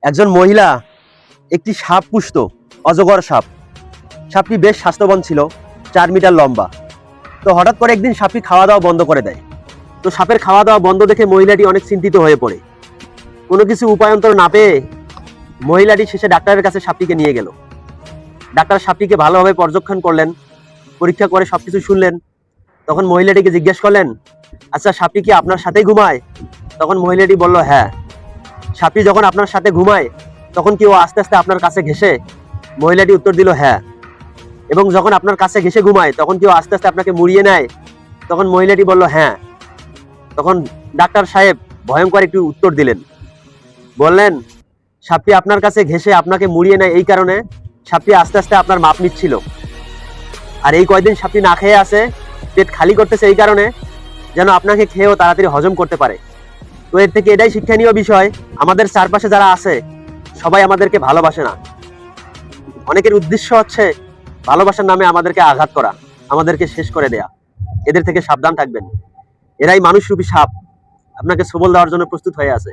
একজন মহিলা একটি সাপ পুষত, অজগর সাপ। সাপটি বেশ স্বাস্থ্যবান ছিল, 4 মিটার লম্বা। তো হঠাৎ করে একদিন সাপটি খাওয়া দাওয়া বন্ধ করে দেয়। তো সাপের খাওয়া দাওয়া বন্ধ দেখে মহিলাটি অনেক চিন্তিত হয়ে পড়ে। কোনো কিছু উপায়ন্তর না পেয়ে মহিলাটি শেষে ডাক্তারের কাছে সাপটিকে নিয়ে গেল। ডাক্তার সাপটিকে ভালোভাবে পর্যবেক্ষণ করলেন, পরীক্ষা করে সবকিছু শুনলেন। তখন মহিলাটিকে জিজ্ঞেস করলেন, আচ্ছা সাপটি কি আপনার সাথেই ঘুমায়? তখন মহিলাটি বলল, হ্যাঁ। সাপটি যখন আপনার সাথে ঘুমায় তখন কি ও আস্তে আস্তে আপনার কাছে ঘেঁষে? মহিলাটি উত্তর দিল, হ্যাঁ। এবং যখন আপনার কাছে ঘেঁষে ঘুমায় তখন কি ও আস্তে আস্তে আপনাকে মুড়িয়ে নেয়? তখন মহিলাটি বলল, হ্যাঁ। তখন ডাক্তার সাহেব ভয়ঙ্কর একটি উত্তর দিলেন, বললেন, সাপটি আপনার কাছে ঘেঁষে আপনাকে মুড়িয়ে নেয় এই কারণে সাপটি আস্তে আস্তে আপনার মাপ নিচ্ছিল। আর এই কয়দিন সাপটি না খেয়ে আছে, পেট খালি করতেছে এই কারণে যেন আপনাকে খেয়েও তাড়াতাড়ি হজম করতে পারে। তো এর থেকে এটাই শিক্ষণীয় বিষয়, আমাদের চারপাশে যারা আছে সবাই আমাদেরকে ভালোবাসে না। অনেকের উদ্দেশ্য হচ্ছে ভালোবাসার নামে আমাদেরকে আঘাত করা, আমাদেরকে শেষ করে দেয়া। এদের থেকে সাবধান থাকবেন। এরাই মানুষরূপী সাপ, আপনাকে সবল দেওয়ার জন্য প্রস্তুত হয়ে আছে।